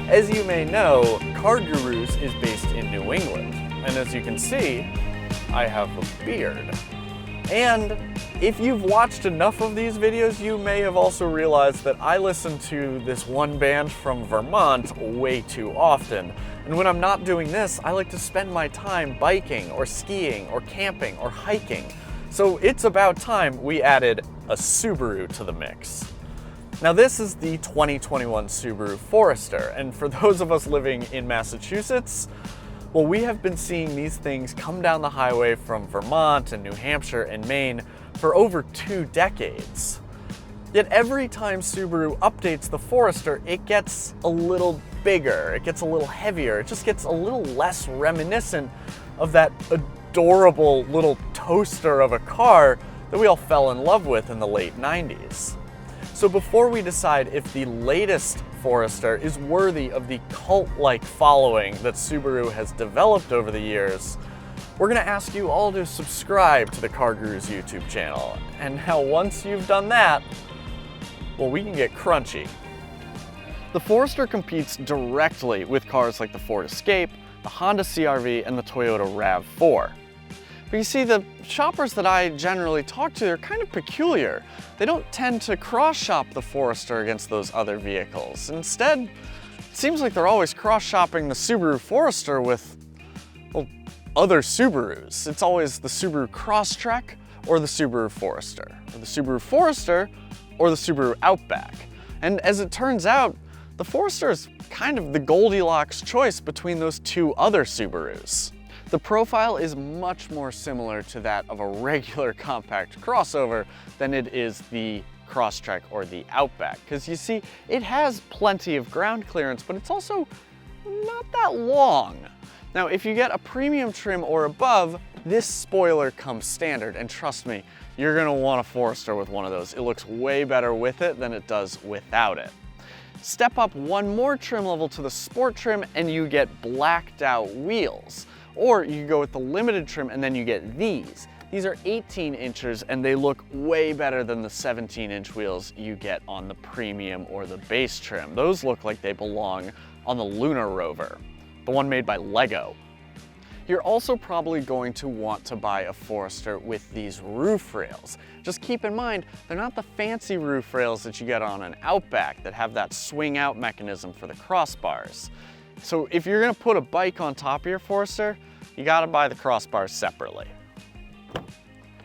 As you may know, CarGurus is based in New England, and as you can see, I have a beard. And if you've watched enough of these videos, you may have also realized that I listen to this one band from Vermont way too often. And when I'm not doing this, I like to spend my time biking or skiing or camping or hiking. So it's about time we added a Subaru to the mix. Now this is the 2021 Subaru Forester, and for those of us living in Massachusetts, well, we have been seeing these things come down the highway from Vermont and New Hampshire and Maine for over 2 decades. Yet every time Subaru updates the Forester, it gets a little bigger, it gets a little heavier, it just gets a little less reminiscent of that adorable little toaster of a car that we all fell in love with in the late 90s. So before we decide if the latest Forester is worthy of the cult-like following that Subaru has developed over the years, we're going to ask you all to subscribe to the CarGurus YouTube channel. And now once you've done that, well, we can get crunchy. The Forester competes directly with cars like the Ford Escape, the Honda CR-V, and the Toyota RAV4. But you see, the shoppers that I generally talk to are kind of peculiar. They don't tend to cross-shop the Forester against those other vehicles. Instead, it seems like they're always cross-shopping the Subaru Forester with, well, other Subarus. It's always the Subaru Crosstrek or the Subaru Forester, or the Subaru Forester or the Subaru Outback. And as it turns out, the Forester is kind of the Goldilocks choice between those 2 other Subarus. The profile is much more similar to that of a regular compact crossover than it is the Crosstrek or the Outback, because you see, it has plenty of ground clearance, but it's also not that long. Now, if you get a premium trim or above, this spoiler comes standard, and trust me, you're gonna want a Forester with one of those. It looks way better with it than it does without it. Step up one more trim level to the Sport trim and you get blacked out wheels. Or you can go with the limited trim and then you get these. These are 18 inches and they look way better than the 17-inch wheels you get on the premium or the base trim. Those look like they belong on the Lunar Rover, the one made by Lego. You're also probably going to want to buy a Forester with these roof rails. Just keep in mind, they're not the fancy roof rails that you get on an Outback that have that swing out mechanism for the crossbars. So if you're gonna put a bike on top of your Forester, you gotta buy the crossbars separately.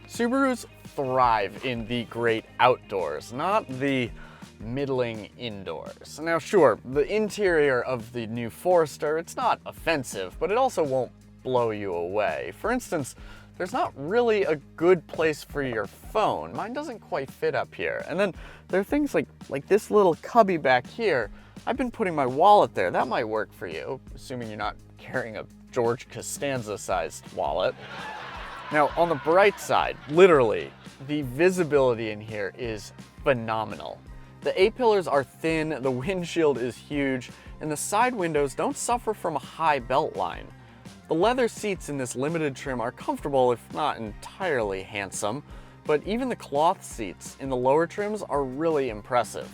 Subarus thrive in the great outdoors, not the middling indoors. Now sure, the interior of the new Forester, it's not offensive, but it also won't blow you away. For instance, there's not really a good place for your phone. Mine doesn't quite fit up here. And then there are things like this little cubby back here. I've been putting my wallet there. That might work for you, assuming you're not carrying a George Costanza-sized wallet. Now, on the bright side, literally, the visibility in here is phenomenal. The A-pillars are thin, the windshield is huge, and the side windows don't suffer from a high belt line. The leather seats in this limited trim are comfortable, if not entirely handsome, but even the cloth seats in the lower trims are really impressive.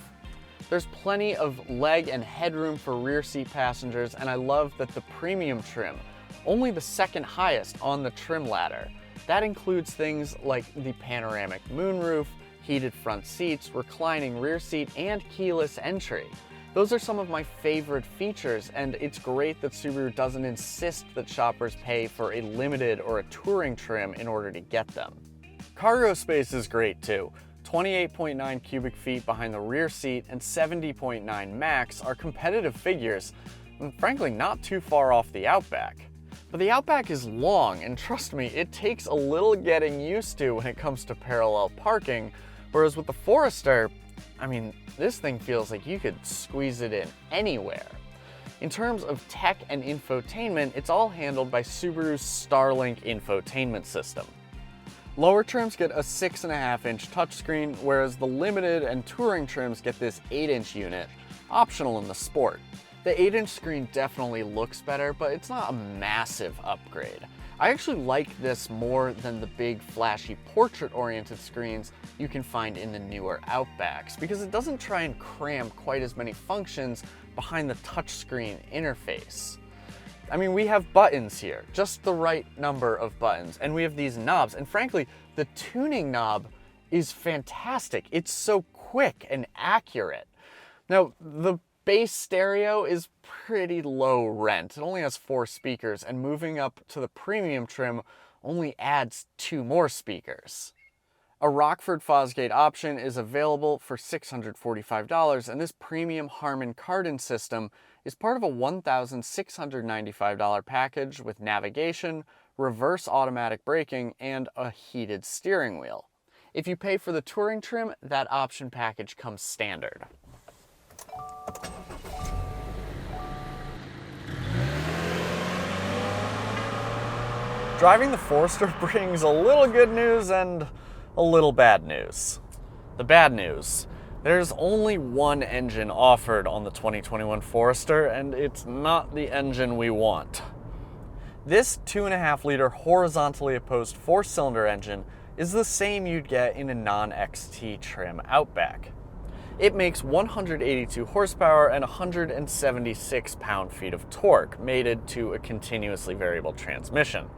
There's plenty of leg and headroom for rear seat passengers, and I love that the premium trim, only the second highest on the trim ladder. That includes things like the panoramic moonroof, heated front seats, reclining rear seat, and keyless entry. Those are some of my favorite features, and it's great that Subaru doesn't insist that shoppers pay for a limited or a touring trim in order to get them. Cargo space is great too. 28.9 cubic feet behind the rear seat and 70.9 max are competitive figures, and frankly not too far off the Outback. But the Outback is long, and trust me, it takes a little getting used to when it comes to parallel parking, whereas with the Forester, I mean, this thing feels like you could squeeze it in anywhere. In terms of tech and infotainment, it's all handled by Subaru's Starlink infotainment system. Lower trims get a 6.5-inch touchscreen, whereas the limited and touring trims get this 8-inch unit, optional in the Sport. The 8-inch screen definitely looks better, but it's not a massive upgrade. I actually like this more than the big flashy portrait-oriented screens you can find in the newer Outbacks, because it doesn't try and cram quite as many functions behind the touchscreen interface. I mean, we have buttons here, just the right number of buttons, and we have these knobs, and frankly, the tuning knob is fantastic. It's so quick and accurate. Now, the bass stereo is pretty low rent. It only has 4 speakers, and moving up to the premium trim only adds 2 more speakers. A Rockford Fosgate option is available for $645, and this premium Harman Kardon system is part of a $1,695 package with navigation, reverse automatic braking, and a heated steering wheel. If you pay for the touring trim, that option package comes standard. Driving the Forester brings a little good news and a little bad news. The bad news: there's only one engine offered on the 2021 Forester, and it's not the engine we want. This 2.5-liter horizontally opposed 4-cylinder engine is the same you'd get in a non-XT trim Outback. It makes 182 horsepower and 176 pound-feet of torque, mated to a continuously variable transmission.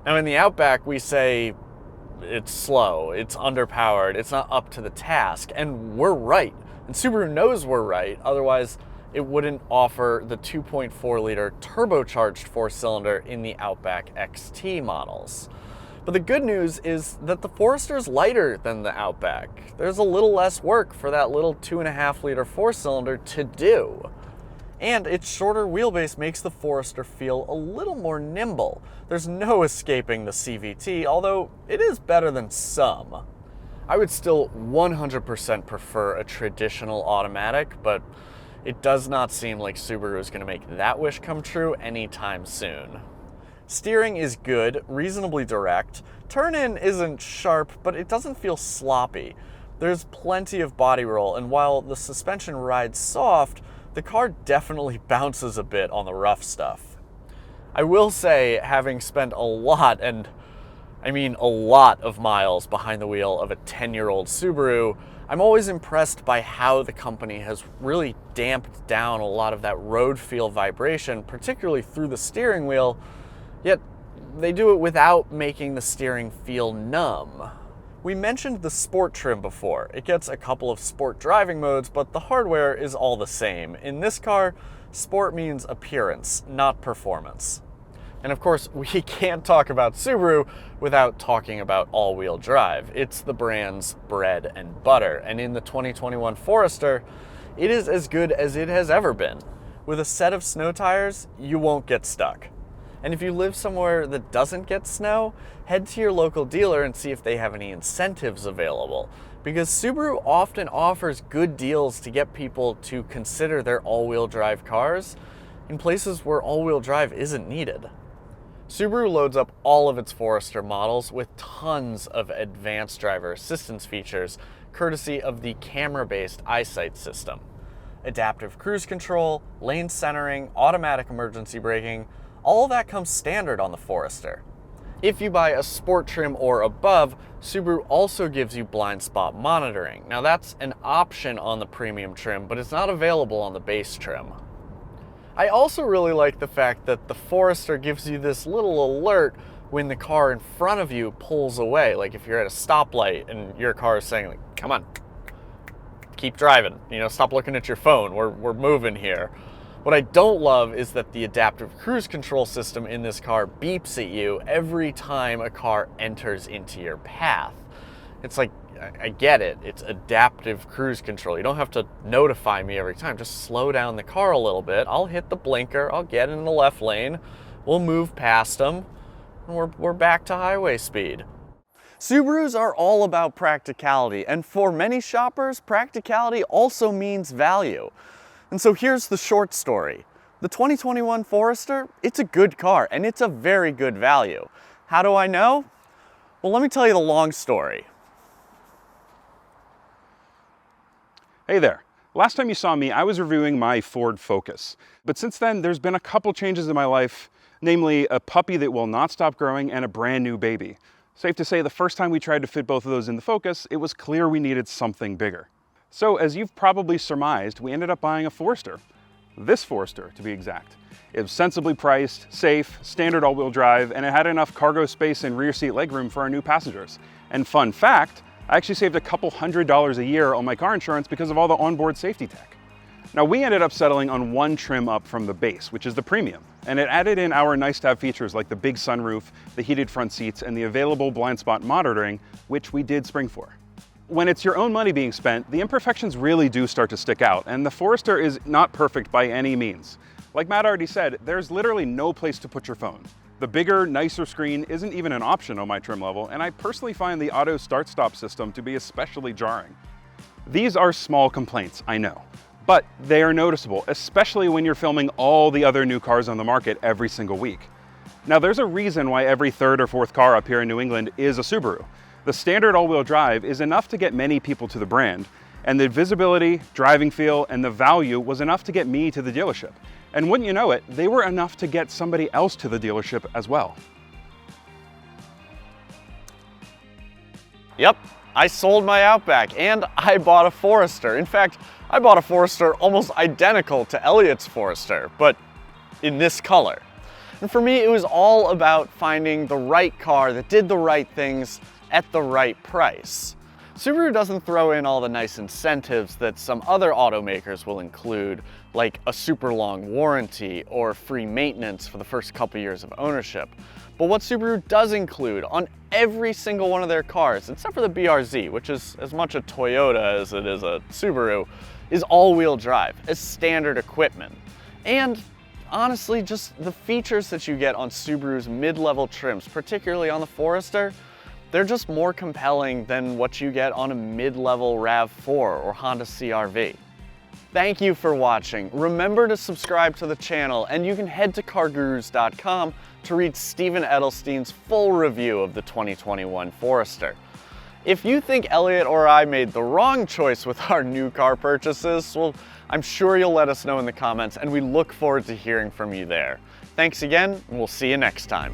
Now in the Outback, we say it's slow, it's underpowered, it's not up to the task, and we're right. And Subaru knows we're right, otherwise it wouldn't offer the 2.4-liter turbocharged 4-cylinder in the Outback XT models. But the good news is that the Forester's lighter than the Outback. There's a little less work for that little 2.5-liter 4-cylinder to do. And its shorter wheelbase makes the Forester feel a little more nimble. There's no escaping the CVT, although it is better than some. I would still 100% prefer a traditional automatic, but it does not seem like Subaru is going to make that wish come true anytime soon. Steering is good, reasonably direct. Turn-in isn't sharp, but it doesn't feel sloppy. There's plenty of body roll, and while the suspension rides soft, the car definitely bounces a bit on the rough stuff. I will say, having spent a lot, and I mean a lot of miles behind the wheel of a 10-year-old Subaru, I'm always impressed by how the company has really damped down a lot of that road feel vibration, particularly through the steering wheel, yet they do it without making the steering feel numb. We mentioned the Sport trim before. It gets a couple of sport driving modes, but the hardware is all the same. In this car, Sport means appearance, not performance. And of course, we can't talk about Subaru without talking about all-wheel drive. It's the brand's bread and butter, and in the 2021 Forester, it is as good as it has ever been. With a set of snow tires, you won't get stuck. And if you live somewhere that doesn't get snow, head to your local dealer and see if they have any incentives available. Because Subaru often offers good deals to get people to consider their all-wheel drive cars in places where all-wheel drive isn't needed. Subaru loads up all of its Forester models with tons of advanced driver assistance features, courtesy of the camera-based EyeSight system. Adaptive cruise control, lane centering, automatic emergency braking, all that comes standard on the Forester. If you buy a Sport trim or above, Subaru also gives you blind spot monitoring. Now that's an option on the premium trim, but it's not available on the base trim. I also really like the fact that the Forester gives you this little alert when the car in front of you pulls away. Like if you're at a stoplight and your car is saying, like, come on, keep driving, stop looking at your phone, we're moving here. What I don't love is that the adaptive cruise control system in this car beeps at you every time a car enters into your path. It's like, I get it, it's adaptive cruise control. You don't have to notify me every time. Just slow down the car a little bit. I'll hit the blinker, I'll get in the left lane, we'll move past them, and we're back to highway speed. Subarus are all about practicality, and for many shoppers, practicality also means value. And so here's the short story. The 2021 Forester, it's a good car, and it's a very good value. How do I know? Well, let me tell you the long story. Hey there, Last time you saw me, I was reviewing my Ford Focus. But since then, there's been a couple changes in my life, namely a puppy that will not stop growing and a brand new baby. Safe to say, the first time we tried to fit both of those in the Focus, it was clear we needed something bigger. So, as you've probably surmised, we ended up buying a Forester. This Forester, to be exact. It was sensibly priced, safe, standard all-wheel drive, and it had enough cargo space and rear seat legroom for our new passengers. And fun fact, I actually saved a couple $100s a year on my car insurance because of all the onboard safety tech. Now, we ended up settling on one trim up from the base, which is the premium, and it added in our nice-to-have features like the big sunroof, the heated front seats, and the available blind spot monitoring, which we did spring for. When it's your own money being spent, the imperfections really do start to stick out, and the Forester is not perfect by any means. Like Matt already said, there's literally no place to put your phone. The bigger, nicer screen isn't even an option on my trim level, and I personally find the auto start-stop system to be especially jarring. These are small complaints, I know, but they are noticeable, especially when you're filming all the other new cars on the market every single week. Now, there's a reason why every third or fourth car up here in New England is a Subaru. The standard all-wheel drive is enough to get many people to the brand, and the visibility, driving feel, and the value was enough to get me to the dealership. And wouldn't you know it, they were enough to get somebody else to the dealership as well. Yep, I sold my Outback and I bought a Forester. In fact, I bought a Forester almost identical to Elliot's Forester, but in this color. And for me, it was all about finding the right car that did the right things at the right price. Subaru doesn't throw in all the nice incentives that some other automakers will include, like a super long warranty or free maintenance for the first couple years of ownership. But what Subaru does include on every single one of their cars, except for the BRZ, which is as much a Toyota as it is a Subaru, is all-wheel drive as standard equipment. And honestly, just the features that you get on Subaru's mid-level trims, particularly on the Forester, they're just more compelling than what you get on a mid-level RAV4 or Honda CR-V. Thank you for watching. Remember to subscribe to the channel, and you can head to CarGurus.com to read Stephen Edelstein's full review of the 2021 Forester. If you think Elliot or I made the wrong choice with our new car purchases, well, I'm sure you'll let us know in the comments, and we look forward to hearing from you there. Thanks again, and we'll see you next time.